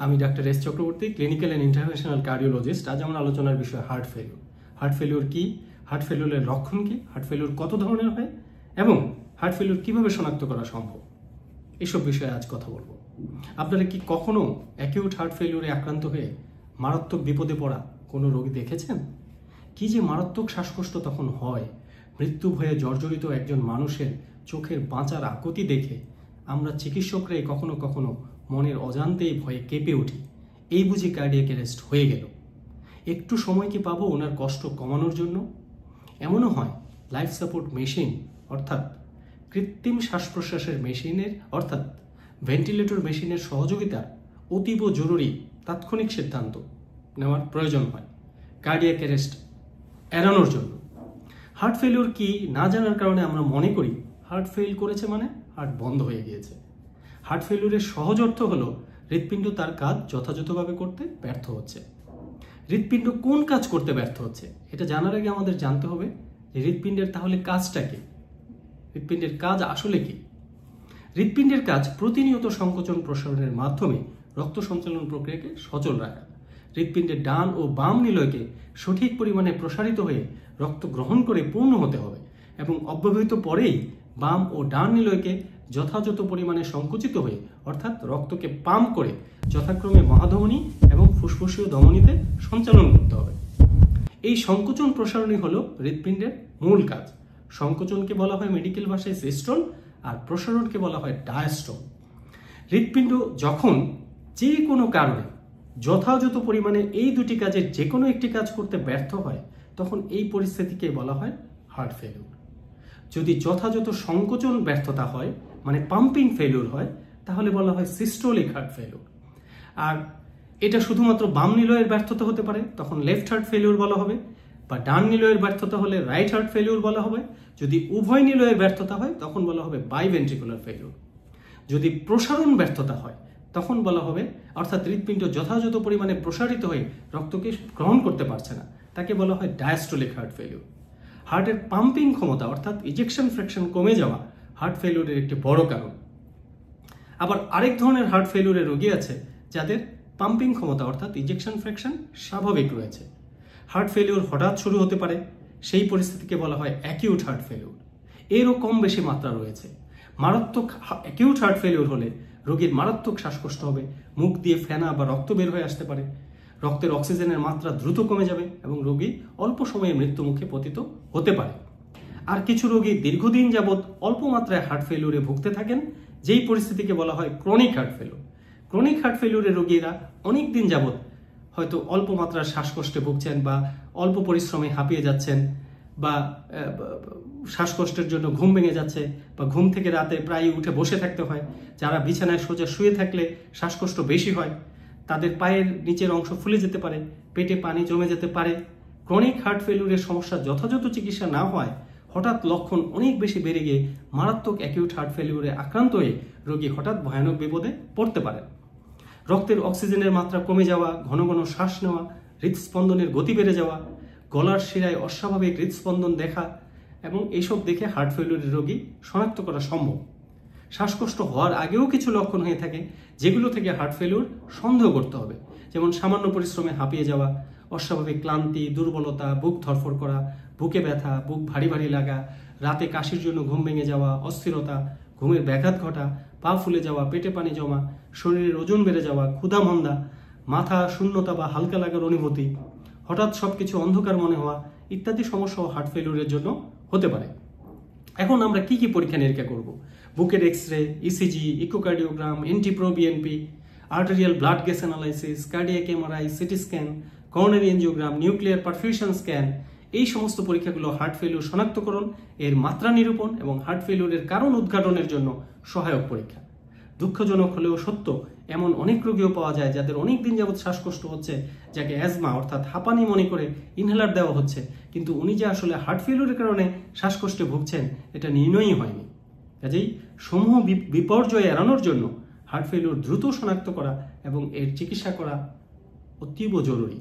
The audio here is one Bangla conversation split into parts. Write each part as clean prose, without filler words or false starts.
আমি doctor S Chakraborty, clinical and interventional cardiologist. আজ আমার আলোচনার বিষয় হার্ট ফেলিউর। হার্ট ফেলিউর কি, হার্ট ফেলিউরের লক্ষণ কি, হার্ট ফেলিউর কত ধরনের হয় এবং হার্ট ফেলিউর কিভাবে শনাক্ত করা সম্ভব, এসব বিষয়ে আজ কথা বলবো। আপনারা কি কখনো অ্যাকিউট হার্ট ফেলিউরে আক্রান্ত হয়ে মারাত্মক বিপদে পড়া কোনো রোগী দেখেছেন? কি যে মারাত্মক শ্বাসকষ্ট তখন হয়, মৃত্যু ভয়ে জর্জরিত একজন মানুষের চোখের বাঁচার আকুতি দেখে আমরা চিকিৎসকরাই কখনো কখনো মনের অজান্তেই ভয়ে কেঁপে উঠি। এই বুঝি কার্ডিয়াক অ্যারেস্ট হয়ে গেল, একটু সময় কি পাবো ওনার কষ্ট কমানোর জন্য? এমনও হয় লাইফ সাপোর্ট মেশিন অর্থাৎ কৃত্রিম শ্বাস প্রশ্বাসের মেশিনের অর্থাৎ ভেন্টিলেটর মেশিনের সহযোগিতা অতীব জরুরি তাৎক্ষণিক সিদ্ধান্ত নেওয়ার প্রয়োজন হয় কার্ডিয়াক অ্যারেস্ট এড়ানোর জন্য। হার্ট ফেলিউর কি না জানার কারণে আমরা মনে করি হার্ট ফেল করেছে মানে হার্ট বন্ধ হয়ে গিয়েছে। হার্ট ফেলিউরের সহজ অর্থ হলো হৃৎপিণ্ড তার কাজ যথাযথভাবে করতে ব্যর্থ হচ্ছে। হৃৎপিণ্ড কোন কাজ করতে ব্যর্থ হচ্ছে এটা জানার আগে আমাদের জানতে হবে যে হৃৎপিণ্ডের তাহলে কাজটা কি, হৃৎপিণ্ডের কাজ আসলে কি। হৃৎপিণ্ডের কাজ প্রতিনিয়ত সংকোচন প্রসারণের মাধ্যমে রক্ত সঞ্চালন প্রক্রিয়াকে সচল রাখা, হৃৎপিণ্ডের ডান ও বাম নিলয়কে সঠিক পরিমাণে প্রসারিত হয়ে রক্ত গ্রহণ করে পূর্ণ হতে হবে এবং অব্যবহৃত পরেই বাম ও ডান নিলয়কে যথাযথ পরিমাণে সংকুচিত হয়ে অর্থাৎ রক্তকে পাম্প করে যথাক্রমে মহাধমনী এবং ফুসফুসীয় ধমনীতে সঞ্চালন করতে হবে। এই সংকোচন প্রসারণই হলো হৃৎপিণ্ডের মূল কাজ। সংকোচনকে বলা হয় মেডিকেল ভাষায় সিস্টোল আর প্রসারণকে বলা হয় ডায়াস্টোল। হৃৎপিণ্ড যখন যে কোনো কারণে যথাযথ পরিমাণে এই দুটি কাজের যে কোনো একটি কাজ করতে ব্যর্থ হয় তখন এই পরিস্থিতিকে বলা হয় হার্ট ফেলিউর। যদি যথাযথ সংকোচন ব্যর্থতা হয় মানে পাম্পিং ফেলিউর হয় তাহলে বলা হয় সিস্টোলিক হার্ট ফেলিউর। আর এটা শুধুমাত্র বাম নিলয়ের ব্যর্থতা হতে পারে, তখন লেফট হার্ট ফেলিউর বলা হবে, বা ডান নিলয়ের ব্যর্থতা হলে রাইট হার্ট ফেলিউর বলা হবে। যদি উভয় নিলয়ের ব্যর্থতা হয় তখন বলা হবে বাইভেন্ট্রিকুলার ফেলিউর। যদি প্রসারণ ব্যর্থতা হয় তখন বলা হবে অর্থাৎ হৃৎপিণ্ড যথাযথ পরিমাণে প্রসারিত হয়ে রক্তকে গ্রহণ করতে পারছে না, তাকে বলা হয় ডায়াস্টোলিক হার্ট ফেলিউর। হার্টের পাম্পিং ক্ষমতা অর্থাৎ ইজেকশন ফ্র্যাকশন কমে যাওয়া হার্ট ফেলিউরের একটি বড় কারণ। আবার আরেক ধরনের হার্ট ফেলিউরের রোগী আছে যাদের পাম্পিং ক্ষমতা অর্থাৎ ইজেকশন ফ্র্যাকশন স্বাভাবিক রয়েছে। হার্ট ফেলিউর হঠাৎ শুরু হতে পারে, সেই পরিস্থিতিকে বলা হয় অ্যাকিউট হার্ট ফেলিউর। এরও কম বেশি মাত্রা রয়েছে। মারাত্মক অ্যাকিউট হার্ট ফেলিউর হলে রোগীর মারাত্মক শ্বাসকষ্ট হবে, মুখ দিয়ে ফেনা বা রক্ত বের হয়ে আসতে পারে, রক্তের অক্সিজেনের মাত্রা দ্রুত কমে যাবে এবং রোগী অল্প সময়ে মৃত্যুমুখে পতিত হতে পারে। আর কিছু রোগী দীর্ঘদিন যাবৎ অল্প মাত্রায় হার্ট ফেলিউরে ভুগতে থাকেন, যেই পরিস্থিতিকে বলা হয় chronic heart failure. Chronic heart ফেলিউরের রোগীরা অনেক দিন যাবৎ হয়তো অল্প মাত্রার শ্বাসকষ্টে ভুগছেন বা অল্প পরিশ্রমে হাঁপিয়ে যাচ্ছেন বা শ্বাসকষ্টের জন্য ঘুম ভেঙে যাচ্ছে বা ঘুম থেকে রাতে প্রায়ই উঠে বসে থাকতে হয়। যারা বিছানায় সোজা শুয়ে থাকলে শ্বাসকষ্ট বেশি হয়, তাদের পায়ের নিচের অংশ ফুলে যেতে পারে, পেটে পানি জমে যেতে পারে। ক্রনিক হার্ট ফেলিউরের সমস্যা যথাযথ চিকিৎসা না হয় হঠাৎ লক্ষণ অনেক বেশি বেড়ে গিয়ে মারাত্মক অ্যাকিউট হার্ট ফেলিউরে আক্রান্ত হয়ে রোগী হঠাৎ ভয়ানক বিপদে পড়তে পারেন। রক্তের অক্সিজেনের মাত্রা কমে যাওয়া, ঘন ঘন শ্বাস নেওয়া, হৃদস্পন্দনের গতি বেড়ে যাওয়া, গলার শিরায় অস্বাভাবিক হৃদস্পন্দন দেখা এবং এইসব দেখে হার্ট ফেলিউরের রোগী শনাক্ত করা সম্ভব। শ্বাসকষ্ট হওয়ার আগেও কিছু লক্ষণ হয়ে থাকে যেগুলো থেকে হার্ট ফেলিউর সন্দেহ করতে হবে, যেমন সামান্য পরিশ্রমে হাঁপিয়ে যাওয়া, অস্বাভাবিক ক্লান্তি, দুর্বলতা, বুক ধরফর করা, বুকে ব্যথা, বুক ভারী ভারী লাগা, রাতে কাশির জন্য ঘুম ভেঙে যাওয়া, অস্থিরতা, ঘুমের ব্যাঘাত ঘটা, পা ফুলে যাওয়া, পেটে পানি জমা, শরীরের ওজন বেড়ে যাওয়া, ক্ষুধা মন্দা, মাথা শূন্যতা বা হালকা লাগার অনুভূতি, হঠাৎ সবকিছু অন্ধকার মনে হওয়া ইত্যাদি সমস্যাও হার্ট ফেলিউরের জন্য হতে পারে। এখন আমরা কি কি পরীক্ষা নিরীক্ষা করব? বুকের X ray, ECG, echocardiogram, NT pro BNP, arterial blood gas analysis, cardiac MRI, CT scan, coronary angiogram, nuclear perfusion scan, এই সমস্ত পরীক্ষাগুলো হার্ট ফেলিউর শনাক্তকরণ, এর মাত্রা নিরূপণ এবং হার্ট ফেলিউরের কারণ উদ্ঘাটনের জন্য সহায়ক পরীক্ষা। দুঃখজনক হলেও সত্য, এমন অনেক রোগীও পাওয়া যায় যাদের অনেক দিন যাবৎ শ্বাসকষ্ট হচ্ছে, যাকে অ্যাজমা অর্থাৎ হাঁপানি মনে করে ইনহেলার দেওয়া হচ্ছে, কিন্তু উনি যে আসলে হার্ট ফেলিউরের কারণে শ্বাসকষ্টে ভুগছেন এটা নির্ণয়ই হয়নি। কাজেই সমূহ বিপর্যয় এড়ানোর জন্য হার্ট ফেলিউর দ্রুত শনাক্ত করা এবং এর চিকিৎসা করা অতীব জরুরি।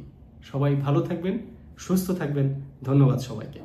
সবাই ভালো থাকবেন, সুস্থ থাকবেন। ধন্যবাদ সবাইকে।